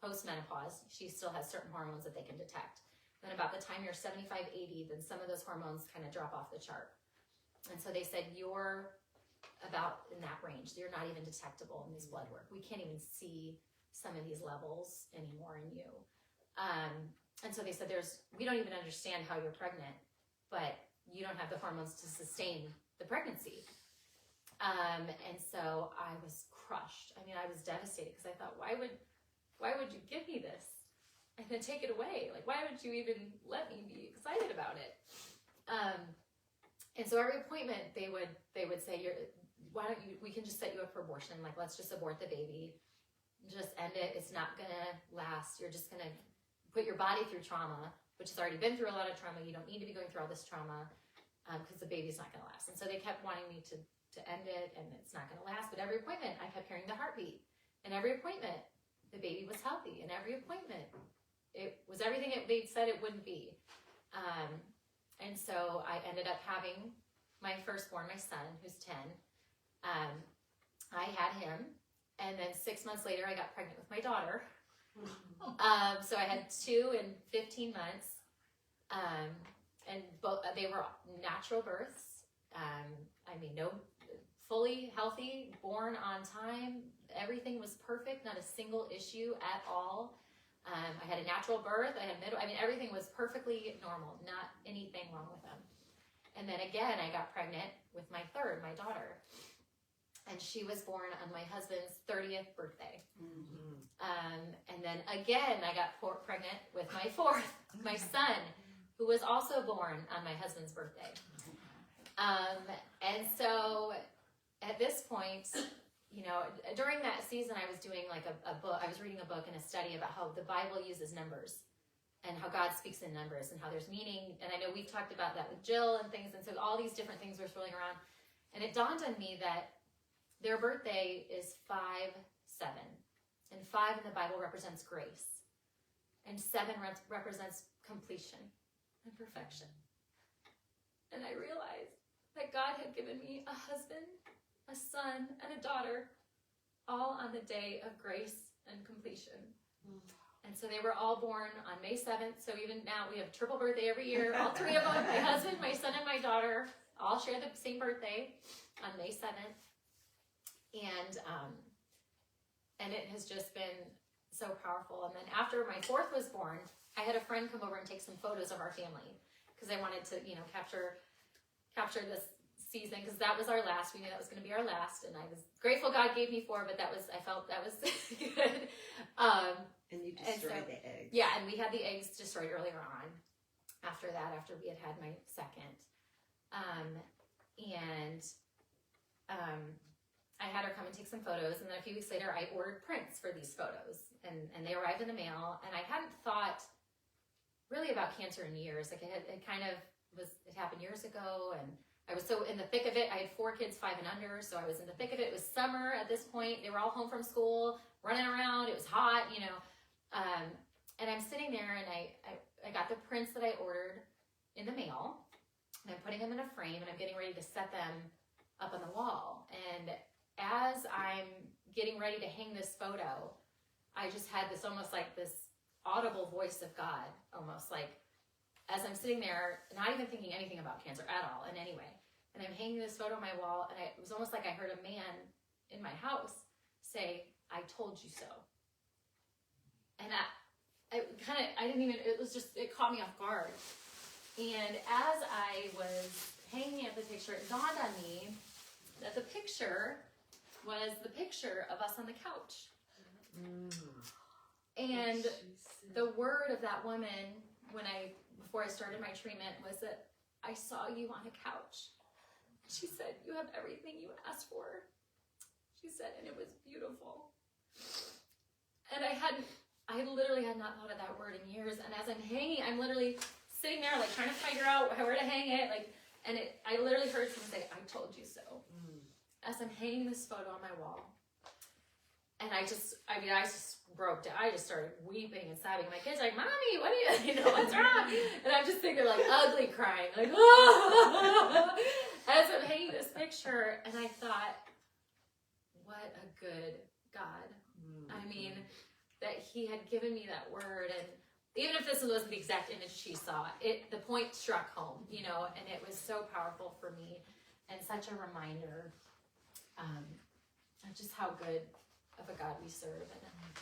post-menopause, she still has certain hormones that they can detect. Then about the time you're 75, 80, then some of those hormones kind of drop off the chart. And so they said, you're about in that range. You're not even detectable in this blood work. We can't even see some of these levels anymore in you. And so they said, we don't even understand how you're pregnant, but you don't have the hormones to sustain the pregnancy. And so I was crushed. I mean, I was devastated because I thought, why would you give me this and then take it away? Like, why would you even let me be excited about it? And so every appointment they would say, we can just set you up for abortion. Like, let's just abort the baby. Just end it. It's not gonna last. You're just gonna put your body through trauma, which has already been through a lot of trauma. You don't need to be going through all this trauma because the baby's not gonna last. And so they kept wanting me to end it, and it's not gonna last. But every appointment, I kept hearing the heartbeat. And every appointment, the baby was healthy. And every appointment, it was everything they said it wouldn't be. And so I ended up having my firstborn, my son, who's 10. I had him, and then 6 months later, I got pregnant with my daughter. So I had 2 in 15 months, and both they were natural births. I mean, no, fully healthy, born on time. Everything was perfect, not a single issue at all. I had a natural birth. I mean, everything was perfectly normal, not anything wrong with them. And then again, I got pregnant with my third, my daughter. And she was born on my husband's 30th birthday. And then again, I got pregnant with my fourth, my son, who was also born on my husband's birthday. And so at this point, you know, during that season, I was doing like a book. I was reading a book and a study about how the Bible uses numbers and how God speaks in numbers and how there's meaning. And I know we've talked about that with Jill and things. And so all these different things were swirling around. And it dawned on me that their birthday is 5-7. And 5 in the Bible represents grace. And 7 represents completion and perfection. And I realized that God had given me a husband, a son, and a daughter, all on the day of grace and completion. And so they were all born on May 7th. So even now we have triple birthday every year. All 3 of them, my husband, my son, and my daughter, all share the same birthday on May 7th. And it has just been so powerful. And then after my fourth was born, I had a friend come over and take some photos of our family because I wanted to, you know, capture this season because that was our last. We knew that was going to be our last, and I was grateful God gave me 4, but I felt that was good. And you destroyed the eggs. Yeah, and we had the eggs destroyed earlier on. After that, we had my second, I had her come and take some photos, and then a few weeks later, I ordered prints for these photos, and they arrived in the mail, and I hadn't thought really about cancer in years. Like it happened years ago, and I was so in the thick of it. I had 4 kids, 5 and under, so I was in the thick of it. It was summer at this point. They were all home from school, running around. It was hot, you know, and I'm sitting there, and I got the prints that I ordered in the mail, and I'm putting them in a frame, and I'm getting ready to set them up on the wall, and as I'm getting ready to hang this photo, I just had this almost like this audible voice of God, almost like as I'm sitting there, not even thinking anything about cancer at all in any way. And I'm hanging this photo on my wall, and it was almost like I heard a man in my house say, "I told you so." And it caught me off guard. And as I was hanging up the picture, it dawned on me that the picture was the picture of us on the couch. And the word of that woman before I started my treatment was that I saw you on a couch. She said, "You have everything you asked for." She said, and it was beautiful. And I literally had not thought of that word in years. And as I'm hanging, I'm literally sitting there like trying to figure out where to hang it. I literally heard someone say, "I told you so." As I'm hanging this photo on my wall. And I just broke down. I just started weeping and sobbing. My kids are like, "Mommy, what's wrong?" And I'm just thinking like ugly crying, like, "Oh." As I'm hanging this picture, and I thought, what a good God. I mean, that he had given me that word, and even if this wasn't the exact image she saw, the point struck home, you know, and it was so powerful for me and such a reminder of just how good of a God we serve,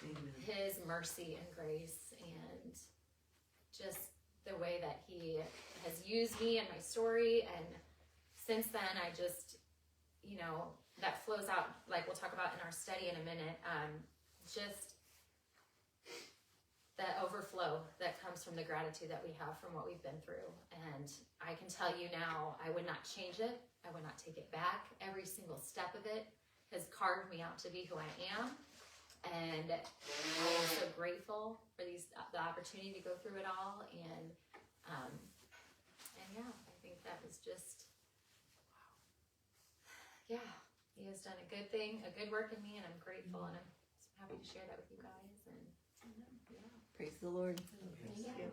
and his mercy and grace, and just the way that he has used me and my story. And since then, I just, you know, that flows out, like we'll talk about in our study in a minute, just that overflow that comes from the gratitude that we have from what we've been through. And I can tell you now, I would not change it. I would not take it back. Every single step of it has carved me out to be who I am. And I am so grateful for the opportunity to go through it all. And yeah, I think that was just, wow. Yeah, he has done a good thing, a good work in me, and I'm grateful, and I'm so happy to share that with you guys. And yeah. Praise the Lord. Thank you.